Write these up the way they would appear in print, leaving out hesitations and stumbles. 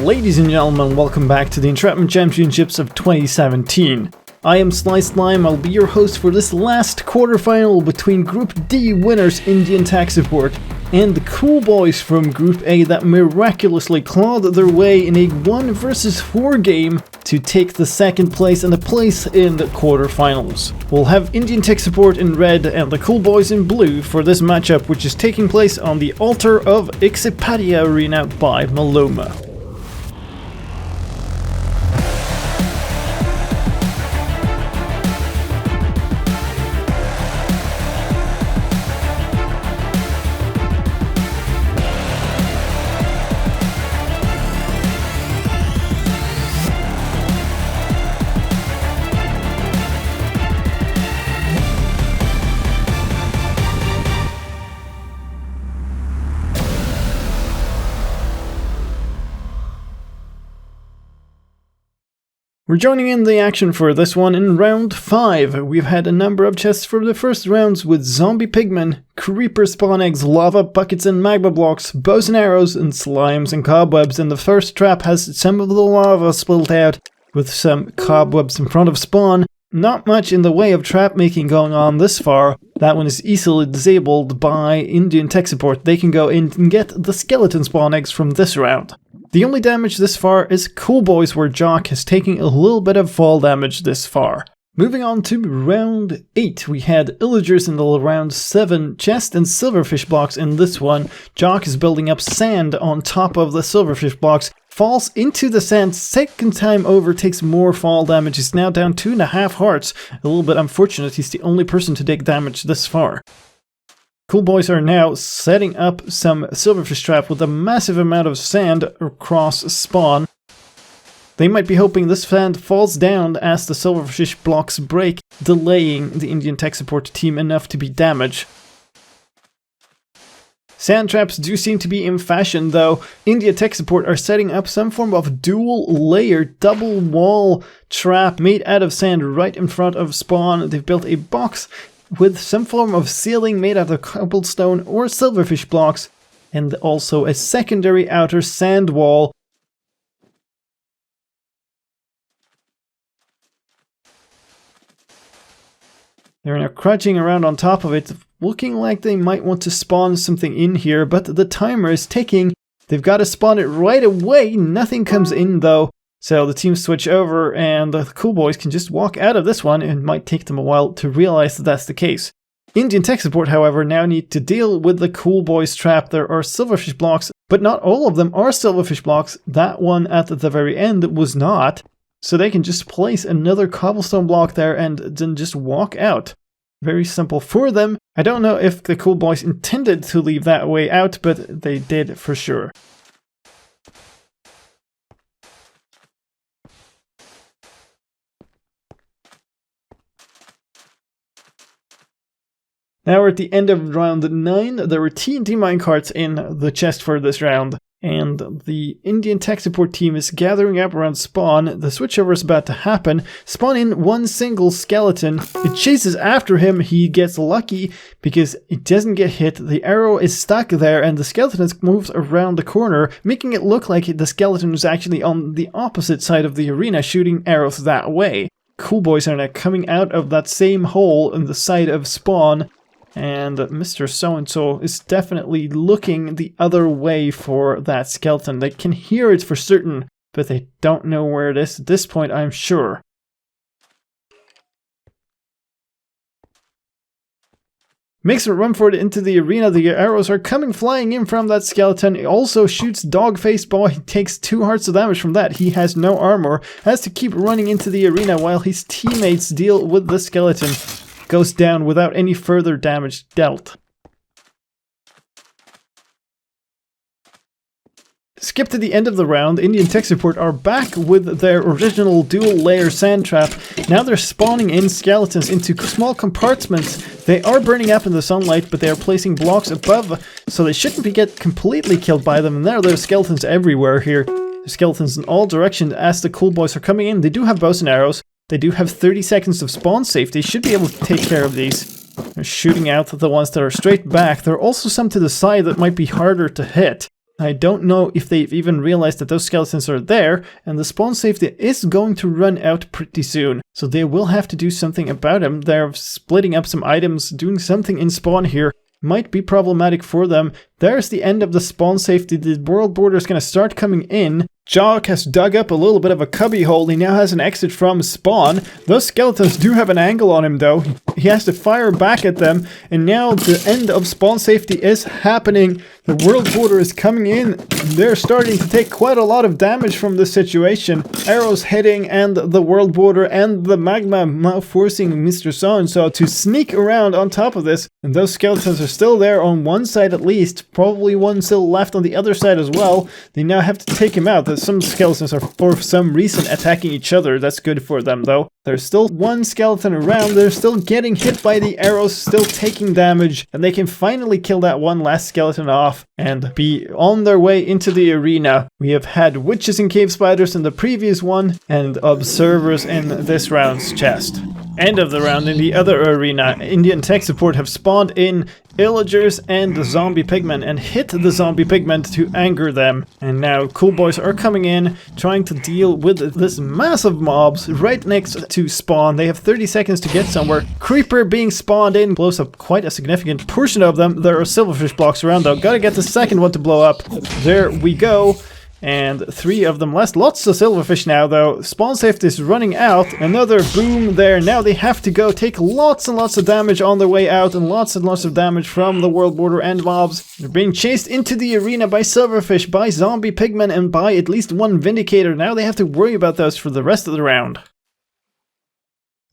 Ladies and gentlemen, welcome back to the Entrapment Championships of 2017. I am slicedlime. I'll be your host for this last quarterfinal between Group D winners IndianTechSupport and the cool boys from Group A that miraculously clawed their way in a 1 versus 4 game to take the second place and a place in the quarterfinals. We'll have IndianTechSupport in red and the cool boys in blue for this matchup, which is taking place on the altar of Ixapadia Arena by Maloma. We're joining in the action for this one in round 5. We've had a number of chests for the first rounds with zombie pigmen, creeper spawn eggs, lava buckets and magma blocks, bows and arrows, and slimes and cobwebs, and the first trap has some of the lava spilled out with some cobwebs in front of spawn. Not much in the way of trap making going on this far. That one is easily disabled by IndianTechSupport. They can go in and get the skeleton spawn eggs from this round. The only damage this far is Cool Boys, where Jock is taking a little bit of fall damage this far. Moving on to round 8, we had Illagers in the round 7 chest and silverfish blocks in this one. Jock is building up sand on top of the silverfish blocks, falls into the sand, second time over, takes more fall damage. He's now down 2.5 hearts. A little bit unfortunate, he's the only person to take damage this far. Cool Boys are now setting up some silverfish trap with a massive amount of sand across spawn. They might be hoping this sand falls down as the silverfish blocks break, delaying the IndianTechSupport team enough to be damaged. Sand traps do seem to be in fashion though. IndianTechSupport are setting up some form of dual layer double wall trap made out of sand right in front of spawn. They've built a box with some form of ceiling made out of cobblestone or silverfish blocks, and also a secondary outer sand wall. They're now crouching around on top of it, looking like they might want to spawn something in here, but the timer is ticking. They've got to spawn it right away. Nothing comes in though. So the team switch over and the cool boys can just walk out of this one. It might take them a while to realize that that's the case. IndianTechSupport, however, now need to deal with the cool boys trap. There are silverfish blocks, but not all of them are silverfish blocks. That one at the very end was not. So they can just place another cobblestone block there and then just walk out. Very simple for them. I don't know if the cool boys intended to leave that way out, but they did for sure. Now we're at the end of round 9. There were TNT minecarts in the chest for this round, and the IndianTechSupport team is gathering up around spawn. The switchover is about to happen. Spawn in one single skeleton. It chases after him. He gets lucky because it doesn't get hit. The arrow is stuck there, and the skeleton moves around the corner, making it look like the skeleton was actually on the opposite side of the arena, shooting arrows that way. Cool Boys are now coming out of that same hole in the side of spawn. And Mr. So-and-so is definitely looking the other way for that skeleton. They can hear it for certain, but they don't know where it is at this point, I'm sure. Makes a run for it into the arena. The arrows are coming flying in from that skeleton. It also shoots Dogface Boy. He takes 2 hearts of damage from that. He has no armor. Has to keep running into the arena while his teammates deal with the skeleton. Goes down without any further damage dealt. Skip to the end of the round. IndianTechSupport are back with their original dual layer sand trap. Now they're spawning in skeletons into small compartments. They are burning up in the sunlight, but they are placing blocks above, so they shouldn't get completely killed by them. And there are skeletons everywhere here. There's skeletons in all directions as the cool boys are coming in. They do have bows and arrows. They do have 30 seconds of spawn safety. Should be able to take care of these. They're shooting out the ones that are straight back. There are also some to the side that might be harder to hit. I don't know if they've even realized that those skeletons are there, and the spawn safety is going to run out pretty soon. So they will have to do something about them. They're splitting up some items, doing something in spawn here. Might be problematic for them. There's the end of the spawn safety. The world border is going to start coming in. Jock has dug up a little bit of a cubby hole. He now has an exit from spawn. Those skeletons do have an angle on him though. He has to fire back at them. And now the end of spawn safety is happening. The world border is coming in. They're starting to take quite a lot of damage from this situation. Arrows hitting and the world border and the magma forcing Mr. So-and-so to sneak around on top of this. And those skeletons are still there on one side at least. Probably one still left on the other side as well. They now have to take him out. Some skeletons are for some reason attacking each other. That's good for them though. There's still one skeleton around. They're still getting hit by the arrows, still taking damage, and they can finally kill that one last skeleton off and be on their way into the arena. We have had witches and cave spiders in the previous one and observers in this round's chest. End of the round in the other arena. IndianTechSupport have spawned in villagers and the zombie pigmen and hit the zombie pigmen to anger them. And now cool boys are coming in, trying to deal with this massive mobs right next to spawn. They have 30 seconds to get somewhere. Creeper being spawned in blows up quite a significant portion of them. There are silverfish blocks around though. Gotta get the second one to blow up. There we go. And 3 of them left. Lots of silverfish now though. Spawn safety is running out. Another boom there. Now they have to go take lots and lots of damage on their way out, and lots of damage from the world border and mobs. They're being chased into the arena by silverfish, by zombie pigmen, and by at least one vindicator. Now they have to worry about those for the rest of the round.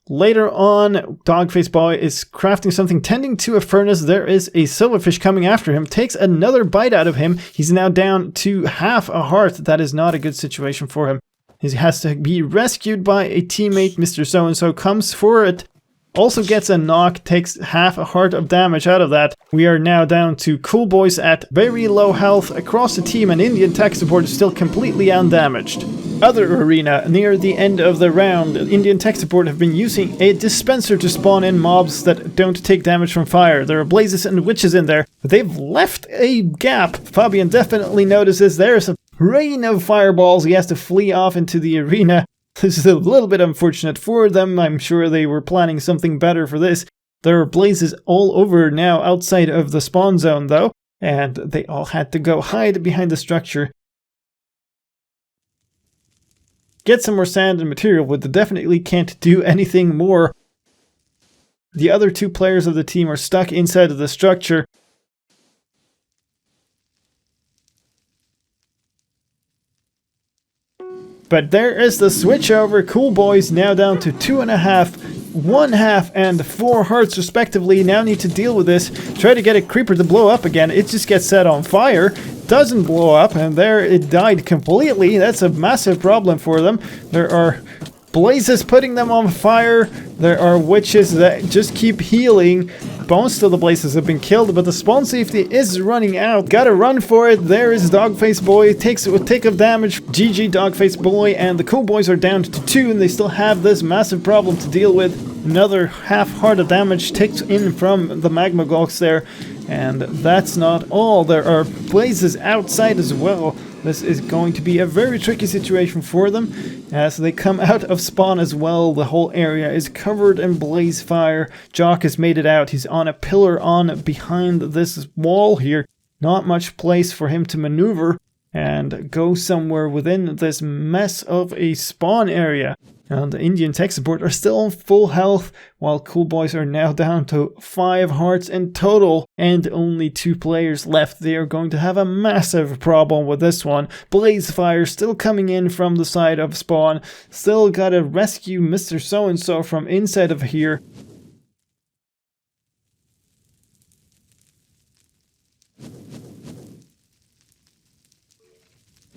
Later on, Dogface Boy is crafting something, tending to a furnace. There is a silverfish coming after him, takes another bite out of him. He's now down to half a heart. That is not a good situation for him. He has to be rescued by a teammate. Mr. So-and-so comes for it. Also gets a knock, takes half a heart of damage out of that. We are now down to cool boys at very low health across the team, and IndianTechSupport is still completely undamaged. Other arena, near the end of the round, IndianTechSupport have been using a dispenser to spawn in mobs that don't take damage from fire. There are blazes and witches in there, but they've left a gap. Fabian definitely notices there's a rain of fireballs. He has to flee off into the arena. This is a little bit unfortunate for them. I'm sure they were planning something better for this. There are blazes all over now outside of the spawn zone though, and they all had to go hide behind the structure. Get some more sand and material, but they definitely can't do anything more. The other 2 players of the team are stuck inside of the structure. But there is the switch over. Cool boys now down to 2.5, 1/2, and 4 hearts respectively. Now need to deal with this. Try to get a creeper to blow up again. It just gets set on fire. Doesn't blow up, and there it died completely. That's a massive problem for them. There are blazes putting them on fire. There are witches that just keep healing. Most of the blazes have been killed, but the spawn safety is running out. Gotta run for it. There is Dogface Boy. Takes a tick of damage. GG Dogface Boy, and the cool boys are down to 2, and they still have this massive problem to deal with. Another half heart of damage takes in from the magma blocks there. And that's not all. There are blazes outside as well. This is going to be a very tricky situation for them as they come out of spawn as well. The whole area is covered in blaze fire. Jock has made it out. He's on a pillar on behind this wall here. Not much place for him to maneuver and go somewhere within this mess of a spawn area. And the IndianTechSupport are still on full health, while cool boys are now down to 5 hearts in total, and only 2 players left. They are going to have a massive problem with this one. Blaze fire still coming in from the side of spawn. Still gotta rescue Mr. So-and-so from inside of here.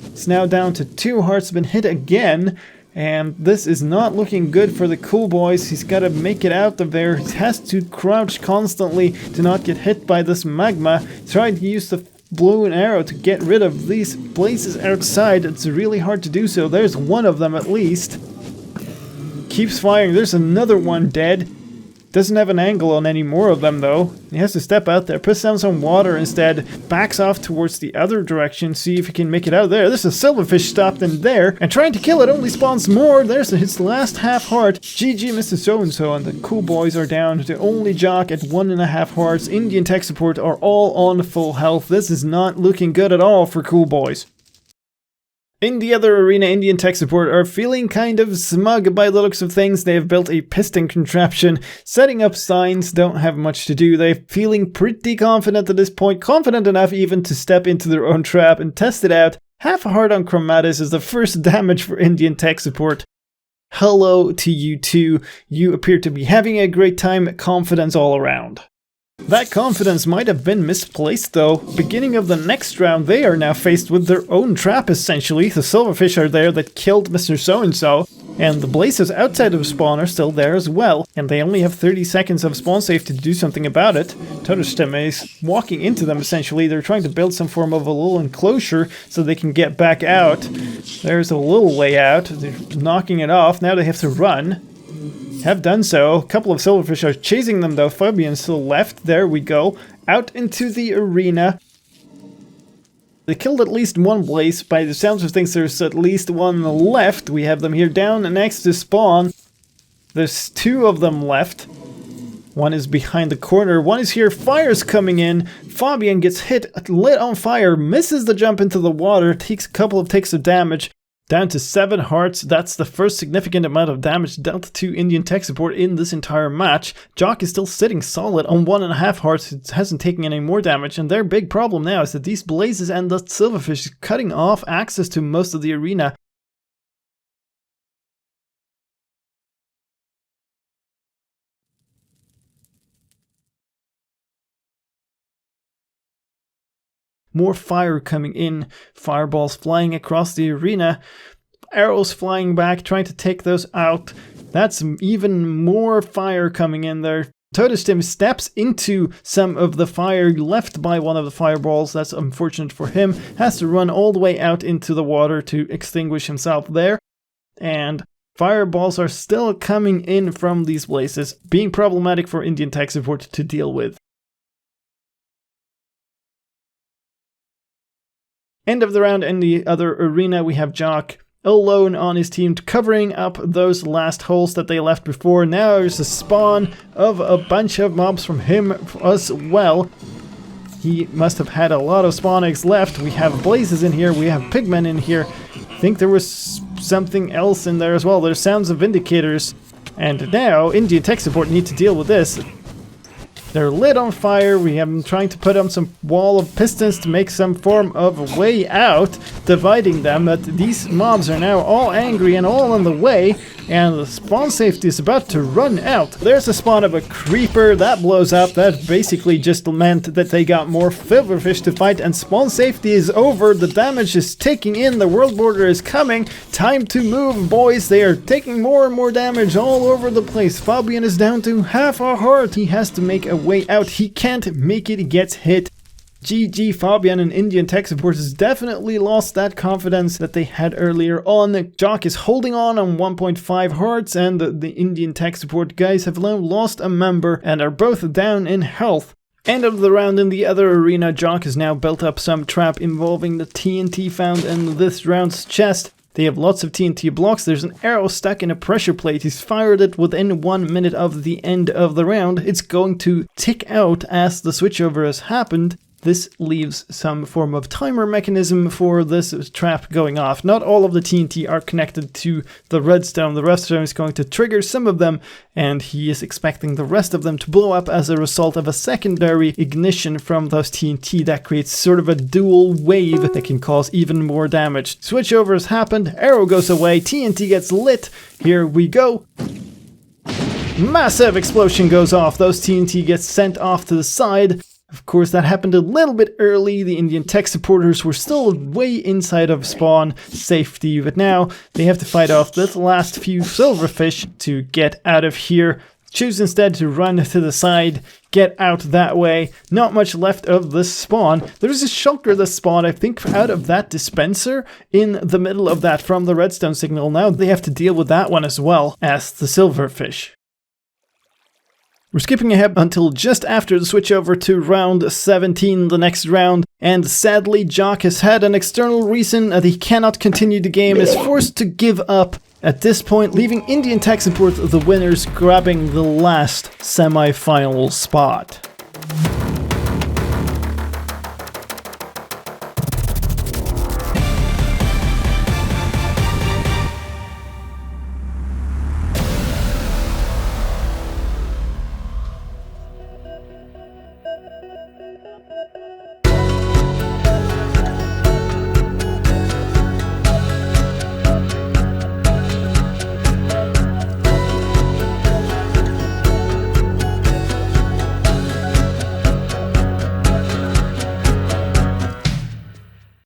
It's now down to 2 hearts, been hit again. And this is not looking good for the cool boys. He's got to make it out of there. He has to crouch constantly to not get hit by this magma. Tried to use the bow and arrow to get rid of these blazes outside. It's really hard to do so. There's one of them at least. Keeps firing. There's another one dead. Doesn't have an angle on any more of them though. He has to step out there, puts down some water instead, backs off towards the other direction, see if he can make it out there. This is a silverfish stopped in there, and trying to kill it only spawns more. There's his last half heart. GG Mr. So-and-so, and the cool boys are down. The only Jock at 1.5 hearts. IndianTechSupport are all on full health. This is not looking good at all for cool boys. In the other arena, IndianTechSupport are feeling kind of smug by the looks of things. They have built a piston contraption, setting up signs, don't have much to do. They're feeling pretty confident at this point, confident enough even to step into their own trap and test it out. Half a heart on Chromatis is the first damage for IndianTechSupport. Hello to you two. You appear to be having a great time, confidence all around. That confidence might have been misplaced though. Beginning of the next round, they are now faced with their own trap essentially. The silverfish are there that killed Mr. So-and-so, and the blazes outside of spawn are still there as well. And they only have 30 seconds of spawn safety to do something about it. Totostem is walking into them essentially. They're trying to build some form of a little enclosure so they can get back out. There's a little way out. They're knocking it off. Now they have to run. Have done so. A couple of silverfish are chasing them though. Fabian's still left. There we go. Out into the arena. They killed at least one blaze. By the sounds of things, there's at least one left. We have them here down next to spawn. There's two of them left. One is behind the corner. One is here. Fire's coming in. Fabian gets hit, lit on fire, misses the jump into the water, takes a couple of ticks of damage. Down to 7 hearts. That's the first significant amount of damage dealt to IndianTechSupport in this entire match. Jock is still sitting solid on 1.5 hearts. It hasn't taken any more damage, and their big problem now is that these blazes and the silverfish is cutting off access to most of the arena. More fire coming in, fireballs flying across the arena, arrows flying back, trying to take those out. That's even more fire coming in there. Totostem steps into some of the fire left by one of the fireballs. That's unfortunate for him. Has to run all the way out into the water to extinguish himself there. And fireballs are still coming in from these blazes, being problematic for IndianTechSupport to deal with. End of the round. In the other arena, we have Jock alone on his team, covering up those last holes that they left before. Now there's a spawn of a bunch of mobs from him as well. He must have had a lot of spawn eggs left. We have blazes in here, we have pigmen in here. I think there was something else in there as well. There's sounds of indicators. And now IndianTechSupport need to deal with this. They're lit on fire. We have them trying to put on some wall of pistons to make some form of way out, dividing them. But these mobs are now all angry and all on the way, and the spawn safety is about to run out. There's a spawn of a creeper that blows up. That basically just meant that they got more silverfish to fight, and spawn safety is over. The damage is ticking in. The world border is coming. Time to move, boys. They are taking more and more damage all over the place. Fabian is down to half a heart. He has to make a way out. He can't make it. He gets hit. GG Fabian and IndianTechSupport has definitely lost that confidence that they had earlier on. Jock is holding on 1.5 hearts, and the IndianTechSupport guys have now lost a member and are both down in health. End of the round. In the other arena, Jock has now built up some trap involving the TNT found in this round's chest. They have lots of TNT blocks. There's an arrow stuck in a pressure plate. He's fired it within 1 minute of the end of the round. It's going to tick out as the switchover has happened. This leaves some form of timer mechanism for this trap going off. Not all of the TNT are connected to the redstone. The redstone is going to trigger some of them, and he is expecting the rest of them to blow up as a result of a secondary ignition from those TNT that creates sort of a dual wave that can cause even more damage. Switchover has happened, arrow goes away, TNT gets lit. Here we go. Massive explosion goes off. Those TNT gets sent off to the side. Of course, that happened a little bit early. The IndianTechSupporters were still way inside of spawn safety, but now they have to fight off the last few silverfish to get out of here. Choose instead to run to the side, get out that way. Not much left of this spawn. There's a shulker that spawned, I think, out of that dispenser in the middle of that from the redstone signal. Now they have to deal with that one as well as the silverfish. We're skipping ahead until just after the switch over to round 17, the next round, and sadly Jock has had an external reason that he cannot continue the game, is forced to give up at this point, leaving IndianTechSupport the winners, grabbing the last semi-final spot.